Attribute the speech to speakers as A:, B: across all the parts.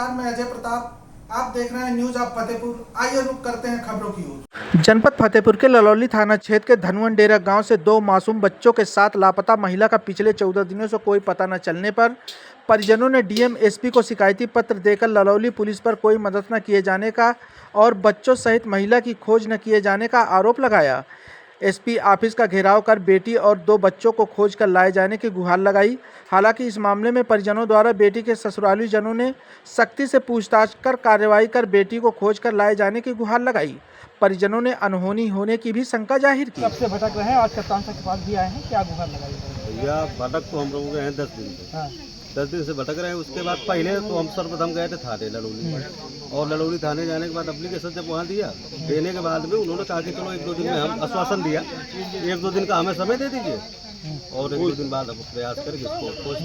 A: नमस्कार, मैं अजय प्रताप। आप देख रहे हैं न्यूज ऑफ फतेहपुर। आइए रुक करते हैं खबरों की ओर। जनपद फतेहपुर के ललौली थाना क्षेत्र के धनवन डेरा गांव से 2 मासूम बच्चों के साथ लापता महिला का पिछले 14 दिनों से कोई पता न चलने पर परिजनों ने डीएम एसपी को शिकायती पत्र देकर ललौली पुलिस पर कोई मदद न किए जाने का और बच्चों सहित महिला की खोज न किए जाने का आरोप लगाया। एसपी ऑफिस का घेराव कर बेटी और 2 बच्चों को खोज कर लाए जाने की गुहार लगाई। हालांकि इस मामले में परिजनों द्वारा बेटी के ससुराली जनों ने सख्ती से पूछताछ कर कार्रवाई कर बेटी को खोज कर लाए जाने की गुहार लगाई। परिजनों ने अनहोनी होने की भी शंका जाहिर की।
B: कब से भटक रहे हैं? आज कप्तान साहब के पास भी आए हैं, क्या गुहार लगाई?
C: भैया भटक तो हम लोगों के हैं 10 दिन से।
B: हाँ।
C: 10 दिन से भटक रहे हैं। उसके बाद पहले तो हम सर्वप्रथम गए थे थाने ललौली, और ललौली थाने जाने के बाद एप्लीकेशन जब वहाँ दिया, देने के बाद में उन्होंने कहा कि चलो 1-2 दिन में हम आश्वासन दिया, 1-2 दिन का हमें समय दे दीजिए और 1-2 दिन बाद हम प्रयास करके इसको खोज।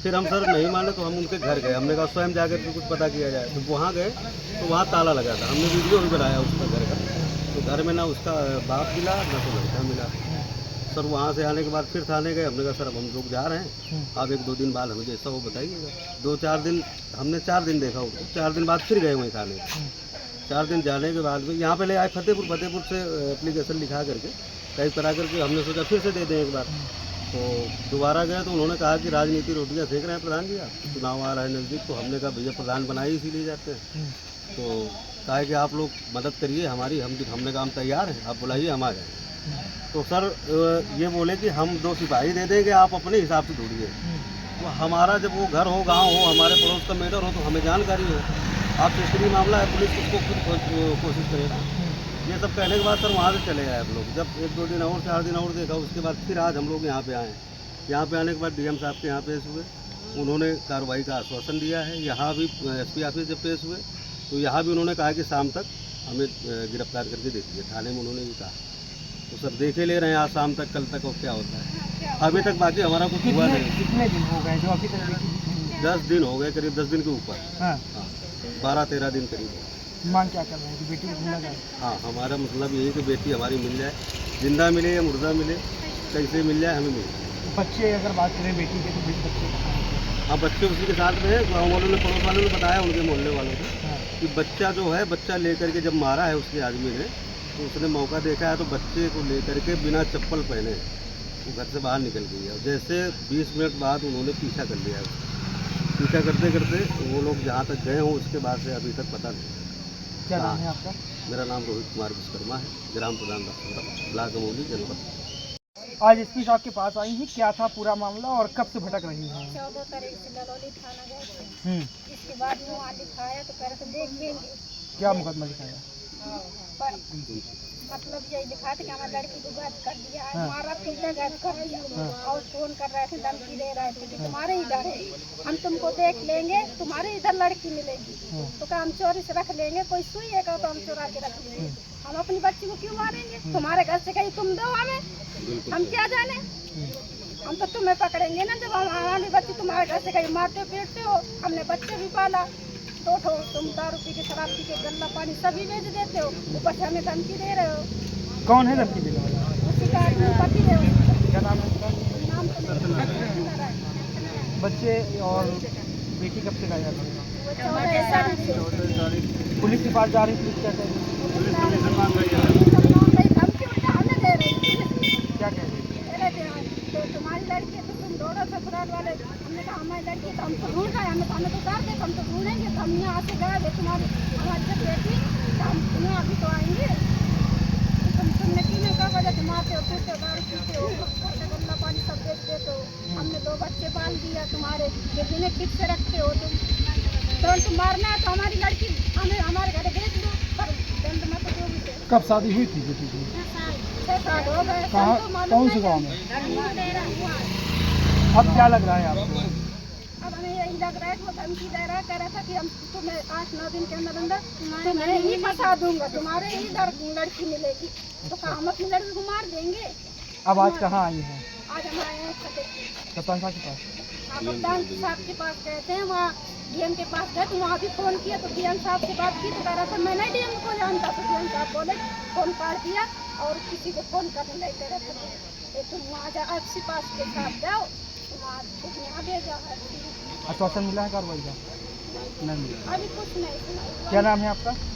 C: फिर हम सर नहीं माने तो हम उनके घर गए। हमने कहा स्वयं जाकर के कुछ पता किया जाए। तो वहाँ गए तो वहाँ ताला लगा था। हमने वीडियो भी बनाया उसका घर का। तो घर में ना उसका बाप मिला ना तो लड़का मिला। सर वहाँ से आने के बाद फिर थाने गए। हमने कहा सर अब हम लोग जा रहे हैं, आप 1-2 दिन बाद हमें जैसा वो बताइएगा। 2-4 दिन हमने 4 दिन देखा उसको। 4 दिन बाद फिर गए वहीं थाने। 4 दिन जाने के बाद में यहाँ पे ले आए फतेहपुर से एप्लीकेशन लिखा करके टाइप करा करके। हमने सोचा फिर से दे दें एक बार। तो दोबारा गए तो उन्होंने कहा कि राजनीति रोटियाँ सेक रहे हैं प्रधान जी, आप चुनाव आ रहा है नज़दीक। तो हमने कहा भैया प्रधान बनाए इसीलिए जाते हैं। तो कहा कि आप लोग मदद करिए हमारी। हमने कहा हम तैयार हैं, आप बुलाइए हम आ जाएँ। तो सर ये बोले कि हम 2 सिपाही दे देंगे, आप अपने हिसाब से ढूंढिए। तो हमारा जब वो घर हो, गांव हो, हमारे पड़ोस का मैटर हो तो हमें जानकारी हो। आप तीसरी मामला है, पुलिस उसको खुद कोशिश करेगा। ये सब कहने के बाद सर वहाँ से चले आए हम लोग। जब 1-2 दिन और 4 दिन और देखा, उसके बाद फिर आज हम लोग यहाँ पे आए। यहाँ पे आने के बाद डीएम साहब के यहाँ पेश हुए। उन्होंने कार्रवाई का आश्वासन दिया है। यहाँ भी एसपी ऑफिस जब पेश हुए तो यहाँ भी उन्होंने कहा कि शाम तक हमें गिरफ्तार करके दे दीजिए। थाने में उन्होंने ये कहा। तो सर देखे ले रहे हैं आज शाम तक, कल तक और क्या होता है। अभी तक बाकी हमारा कुछ हुआ नहीं।
B: कितने दिन हो गए जो अभी तक देखी?
C: 10 दिन हो गए, करीब 10 दिन के ऊपर।
B: हाँ।
C: 12-13 दिन करीब।
B: मांग क्या कर रहे हैं कि बेटी को ढूंढा जाए?
C: हाँ, हमारा मतलब यही कि बेटी हमारी मिल जाए, जिंदा मिले या मुर्दा मिले, कैसे मिल जाए हमें मिल जाए।
B: बच्चे अगर बात करें बेटी के, तो बच्चे कहाँ हैं?
C: हाँ, बच्चे उसी के साथ में है। गाँव वालों ने, पड़ोस वालों ने बताया, उनके मोहल्ले वालों ने कि बच्चा जो है, बच्चा लेकर के जब मारा है उसके आदमी ने, तो उसने मौका देखा है तो बच्चे को लेकर के बिना चप्पल पहने वो घर से बाहर निकल गई है। जैसे 20 मिनट बाद उन्होंने पीछा कर लिया है। पीछा करते करते वो लोग जहाँ तक गए हों उसके बाद से अभी तक पता नहीं।
B: क्या नाम है आपका?
C: मेरा नाम रोहित कुमार विश्वकर्मा है, ग्राम प्रधान ब्लॉक अमोली जनपद।
B: आज एसपी साहब के पास आई हैं, क्या था पूरा मामला और कब से भटक रही हैं?
D: 14 तारीख से ललौली थाना गए थे। इसके बाद में वहाँ लिखाया तो कह रहे थे देख लेंगे।
B: क्या मुकदमा लिखाया?
D: पर मतलब यही लिखा था कि हमारी लड़की को गैद कर दिया है, मारा पीटा गैद कर दिया। और फोन कर रहे थे, धमकी दे रहे थे कि तुम्हारे इधर है, हम तुमको देख लेंगे, तुम्हारे इधर लड़की मिलेगी। तो क्या हम चोरी से रख लेंगे? कोई सुई है तो हम चुरा के रख लेंगे। हम अपनी बच्ची को क्यों मारेंगे? तुम्हारे घर से कहीं तुम दो हमें, हम क्या जाने। हम तो तुम्हें पकड़ेंगे ना जब हमारी बच्ची तुम्हारे घर से कहीं मारते पीटते हो। हमने बच्चे भी पाला, 2 ठो तुम दारू पी के, शराब पी के, गल्ला पानी सभी बेच देते हो, ऊपर से हमें धमकी दे रहे हो।
B: कौन है धमकी देने वाला?
D: उसी का पति है।
B: क्या नाम है उसका?
D: नाम तो नहीं।
B: बच्चे और बेटी कब से गायब है?
D: 14 तारीख से।
B: पुलिस के पास जा रही, पुलिस क्या कह रही है?
D: धमकी उल्टा हमें दे रही है।
B: क्या कह रही है?
D: तो तुम्हारी लड़की है तो तुम दौड़ो ससुराल वाले। हमने कहा हमारी लड़की है तो हम तो ढूंढ रहे हैं, हमें तो उतार दे, हम तो ढूंढेंगे। तो हम यहाँ से गए तुम्हारी हमारी बेटी, हम तुम्हें अभी तो आएंगे। तुमने 3 बजे से मारते हो, पीते हो, दारू पीते हो, गल्ला पानी सब बेच देते हो। हमने 2 बच्चे पाल दिया तुम्हारे, ये बिना ठीक से रखते हो तुम। तुम मारना है तो हमारी लड़की हमें हमारे घर भेज दो, पर दंड मत दो मुझे।
B: कब शादी हुई थी बेटी की?
D: 6 साल हो गए।
B: कहाँ, कौन से गाँव में? अब क्या लग रहा है आपको?
D: अब हमें यही लग रहा है कि वो धमकी दे रहा है, कह रहा था कि हम तुम्हें 8-9 दिन के अंदर अंदर तुम्हें ही फंसा दूंगा, तुम्हारे ही लड़की मिलेगी। तो कहा हम अपनी लड़की को मार देंगे।
B: अब आज कहाँ आई हैं?
D: आज हम आए हैं फतेहपुर।
B: कप्तान साहब के पास?
D: कप्तान साहब के पास गए थे, वहाँ डीएम के पास गए तो वहाँ भी फ़ोन किया तो डीएम साहब से बात की तो कह रहा था मैं नहीं डीएम को जानता। तो डीएम साहब बोले फ़ोन काट दिया और किसी को फ़ोन करने नहीं दे रहे थे। तुम वहाँ जा एफसी पास के साथ जाओ, तो वहाँ यहाँ भेजा है।
B: आश्वासन मिला है कार्रवाई का? नहीं मिला।
D: अभी कुछ नहीं सुना।
B: क्या नाम है आपका?